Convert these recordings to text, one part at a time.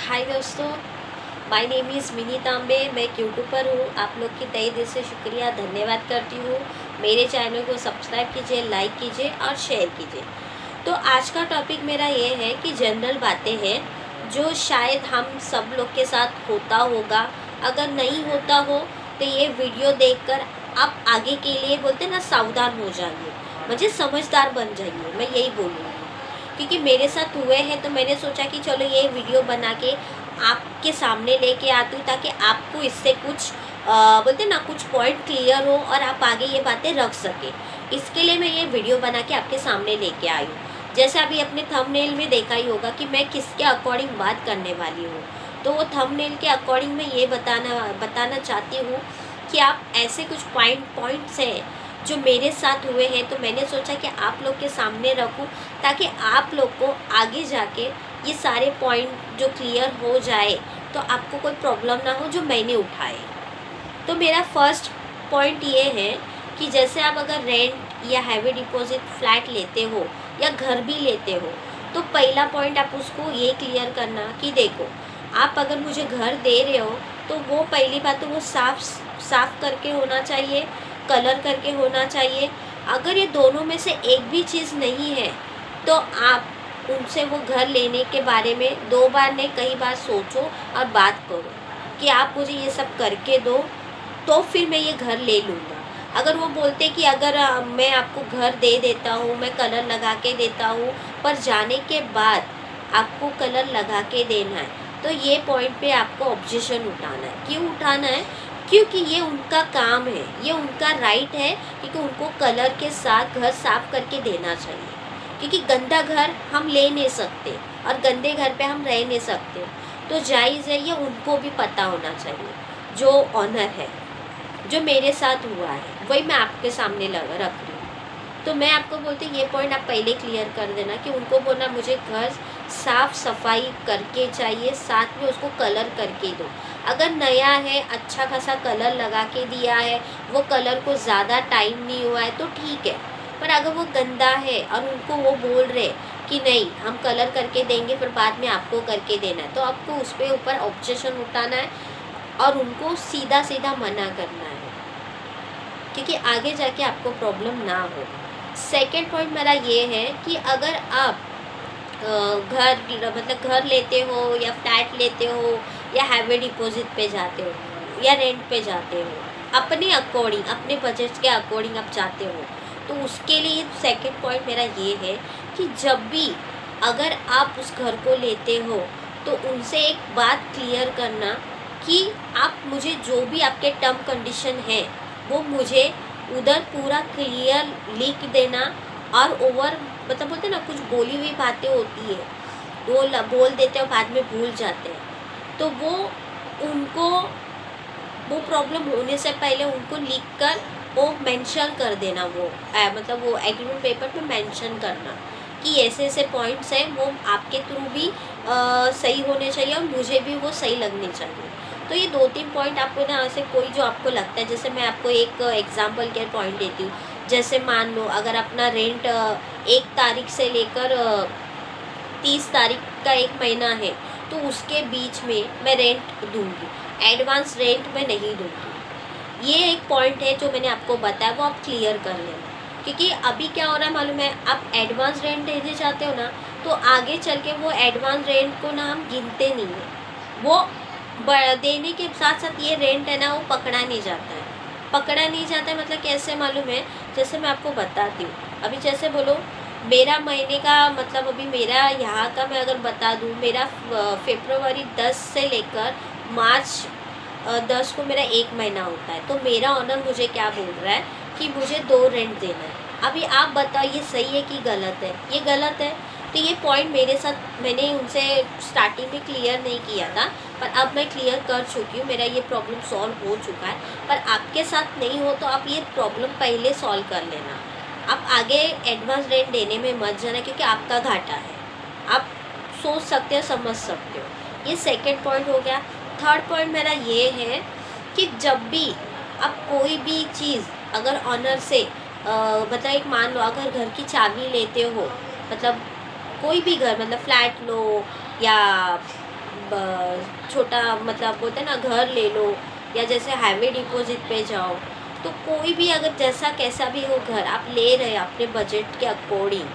हाय दोस्तों, my name is mini तांबे। मैं एक यूट्यूबर हूँ। आप लोग की तहे दिल से शुक्रिया, धन्यवाद करती हूँ। मेरे चैनल को सब्सक्राइब कीजिए, लाइक कीजिए और शेयर कीजिए। तो आज का टॉपिक मेरा ये है कि जनरल बातें हैं जो शायद हम सब लोग के साथ होता होगा। अगर नहीं होता हो तो ये वीडियो देखकर आप आगे के लिए बोलते ना सावधान हो जाइए, मुझे समझदार बन जाइए, मैं यही बोलूँगी। क्योंकि मेरे साथ हुए हैं तो मैंने सोचा कि चलो ये वीडियो बना के आपके सामने लेके आती हूँ, ताकि आपको इससे कुछ बोलते ना कुछ पॉइंट क्लियर हो और आप आगे ये बातें रख सकें। इसके लिए मैं ये वीडियो बना के आपके सामने लेके आई हूँ। जैसे अभी अपने थंबनेल में देखा ही होगा कि मैं किसके अकॉर्डिंग बात करने वाली हूँ। तो वो थंबनेल के अकॉर्डिंग मैं ये बताना चाहती हूँ कि आप ऐसे कुछ पॉइंट्स हैं जो मेरे साथ हुए हैं, तो मैंने सोचा कि आप लोग के सामने रखूं, ताकि आप लोग को आगे जाके ये सारे पॉइंट जो क्लियर हो जाए तो आपको कोई प्रॉब्लम ना हो जो मैंने उठाए। तो मेरा फर्स्ट पॉइंट ये है कि जैसे आप अगर रेंट या हैवी डिपॉजिट फ्लैट लेते हो या घर भी लेते हो, तो पहला पॉइंट आप उसको ये क्लियर करना कि देखो, आप अगर मुझे घर दे रहे हो तो वो पहली बात तो वो साफ करके होना चाहिए, कलर करके होना चाहिए। अगर ये दोनों में से एक भी चीज़ नहीं है तो आप उनसे वो घर लेने के बारे में 2 बार नहीं कई बार सोचो और बात करो कि आप मुझे ये सब करके दो तो फिर मैं ये घर ले लूँगा। अगर वो बोलते कि अगर मैं आपको घर दे देता हूँ, मैं कलर लगा के देता हूँ, पर जाने के बाद आपको कलर लगा के देना है, तो ये पॉइंट पे आपको ऑब्जेक्शन उठाना है। क्यों उठाना है? क्योंकि ये उनका काम है, ये उनका राइट है, क्योंकि उनको कलर के साथ घर साफ करके देना चाहिए। क्योंकि गंदा घर हम ले नहीं सकते और गंदे घर पे हम रह नहीं सकते, तो जायज़ है, ये उनको भी पता होना चाहिए। जो ऑनर है, जो मेरे साथ हुआ है, वही मैं आपके सामने रख रही हूँ। तो मैं आपको बोलती हूँ ये पॉइंट आप पहले क्लियर कर देना कि उनको बोलना मुझे घर साफ़ सफाई करके चाहिए, साथ में उसको कलर करके दो। अगर नया है, अच्छा खासा कलर लगा के दिया है, वो कलर को ज़्यादा टाइम नहीं हुआ है तो ठीक है। पर अगर वो गंदा है और उनको वो बोल रहे कि नहीं हम कलर करके देंगे फिर बाद में आपको करके देना है, तो आपको उस पर ऊपर ऑब्जेक्शन उठाना है और उनको सीधा सीधा मना करना है, क्योंकि आगे जाके आपको प्रॉब्लम ना हो। सेकेंड पॉइंट मेरा ये है कि अगर आप घर लेते हो या फ्लैट लेते हो या हैवी डिपॉजिट पे जाते हो या रेंट पे जाते हो, अपने अकॉर्डिंग, अपने बजट के अकॉर्डिंग आप जाते हो, तो उसके लिए सेकंड पॉइंट मेरा ये है कि जब भी अगर आप उस घर को लेते हो तो उनसे एक बात क्लियर करना कि आप मुझे जो भी आपके टर्म कंडीशन है वो मुझे उधर पूरा क्लियर लिख देना। और ओवर मतलब बोलते ना कुछ बोली हुई बातें होती है, वो बोल देते हो बाद में भूल जाते हैं, तो वो उनको वो प्रॉब्लम होने से पहले उनको लिख कर वो मेंशन कर देना। वो मतलब वो एग्रीमेंट पेपर पे मेंशन करना कि ऐसे ऐसे पॉइंट्स हैं, वो आपके थ्रू भी सही होने चाहिए और मुझे भी वो सही लगने चाहिए। तो ये 2-3 पॉइंट आपको ना ऐसे कोई जो आपको लगता है, जैसे मैं आपको एक एग्जांपल के पॉइंट देती हूँ। जैसे मान लो अगर अपना रेंट 1 तारीख से लेकर 30 तारीख का 1 महीना है, तो उसके बीच में मैं रेंट दूंगी, एडवांस रेंट मैं नहीं दूंगी। ये एक पॉइंट है जो मैंने आपको बताया, वो आप क्लियर कर लेना। क्योंकि अभी क्या हो रहा है मालूम है, आप एडवांस रेंट देने चाहते हो ना, तो आगे चल के वो एडवांस रेंट को ना हम गिनते नहीं है, वो देने के साथ साथ ये रेंट है ना वो पकड़ा नहीं जाता है। पकड़ा नहीं जाता है मतलब कैसे मालूम है? जैसे मैं आपको बताती हूँ। अभी जैसे बोलो मेरा महीने का मतलब अभी मेरा यहाँ का मैं अगर बता दूँ, मेरा फरवरी 10 से लेकर मार्च 10 को मेरा 1 महीना होता है। तो मेरा ऑनर मुझे क्या बोल रहा है कि मुझे 2 रेंट देना है। अभी आप बताओ ये सही है कि गलत है? ये गलत है। तो ये पॉइंट मेरे साथ मैंने उनसे स्टार्टिंग में क्लियर नहीं किया था, पर अब मैं क्लियर कर चुकी हूँ, मेरा ये प्रॉब्लम सॉल्व हो चुका है। पर आपके साथ नहीं हो तो आप ये प्रॉब्लम पहले सॉल्व कर लेना। आप आगे एडवांस रेंट देने में मत जाना, क्योंकि आपका घाटा है। आप सोच सकते हो, समझ सकते हो। ये सेकंड पॉइंट हो गया। थर्ड पॉइंट मेरा ये है कि जब भी आप कोई भी चीज़ अगर ऑनर से मतलब एक मान लो अगर घर की चाबी लेते हो, मतलब कोई भी घर मतलब फ्लैट लो या छोटा मतलब बोलते हैं ना घर ले लो, या जैसे हाईवे डिपॉजिट पे जाओ, तो कोई भी अगर जैसा कैसा भी हो घर आप ले रहे हैं अपने बजट के अकॉर्डिंग,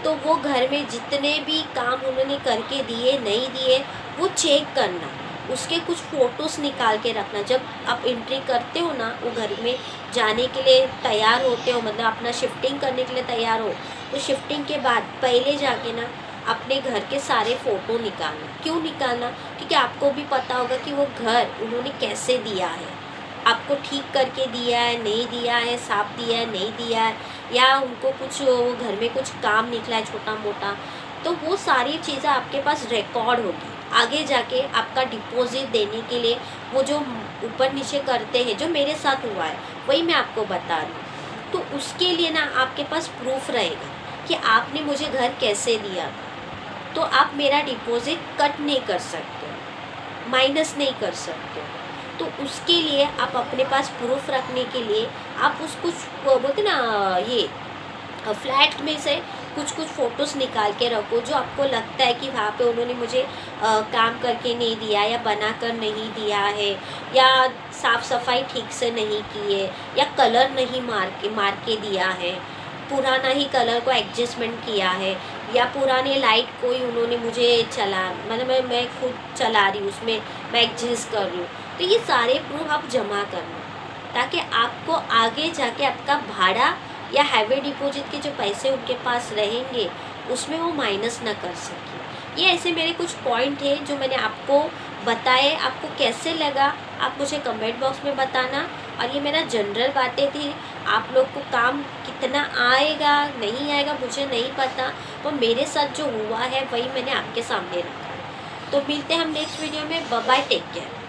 तो वो घर में जितने भी काम उन्होंने करके दिए नहीं दिए वो चेक करना, उसके कुछ फ़ोटोज़ निकाल के रखना। जब आप एंट्री करते हो ना, वो घर में जाने के लिए तैयार होते हो, मतलब अपना शिफ्टिंग करने के लिए तैयार हो, तो शिफ्टिंग के बाद पहले जाके ना अपने घर के सारे फ़ोटो निकालना। क्यों निकालना? क्योंकि आपको भी पता होगा कि वो घर उन्होंने कैसे दिया है, आपको ठीक करके दिया है, नहीं दिया है, साफ दिया है, नहीं दिया है, या उनको कुछ वो घर में कुछ काम निकला है छोटा मोटा, तो वो सारी चीज़ें आपके पास रिकॉर्ड होगी। आगे जाके आपका डिपॉज़िट देने के लिए वो जो ऊपर नीचे करते हैं, जो मेरे साथ हुआ है वही मैं आपको बता रही हूँ। तो उसके लिए ना आपके पास प्रूफ रहेगा कि आपने मुझे घर कैसे दिया था, तो आप मेरा डिपॉज़िट कट नहीं कर सकते, माइनस नहीं कर सकते। तो उसके लिए आप अपने पास प्रूफ रखने के लिए आप उस कुछ वो बोलते ना ये फ्लैट में से कुछ कुछ फ़ोटोज़ निकाल के रखो, जो आपको लगता है कि वहाँ पे उन्होंने मुझे काम करके नहीं दिया, या बना कर नहीं दिया है, या साफ़ सफाई ठीक से नहीं की है, या कलर नहीं मार के दिया है, पुराना ही कलर को एडजस्टमेंट किया है, या पुराने लाइट को ही उन्होंने मुझे मतलब मैं खुद चला रही हूँ, उसमें मैं एडजस्ट कर रही हूँ। तो ये सारे प्रूफ आप जमा करना, ताकि आपको आगे जाके आपका भाड़ा या हैवी डिपॉजिट के जो पैसे उनके पास रहेंगे उसमें वो माइनस ना कर सके। ये ऐसे मेरे कुछ पॉइंट है जो मैंने आपको बताए। आपको कैसे लगा आप मुझे कमेंट बॉक्स में बताना। और ये मेरा जनरल बातें थी, आप लोग को काम कितना आएगा नहीं आएगा मुझे नहीं पता, पर मेरे साथ जो हुआ है वही मैंने आपके सामने रखा। तो मिलते हैं हम नेक्स्ट वीडियो में। Bye bye, take care.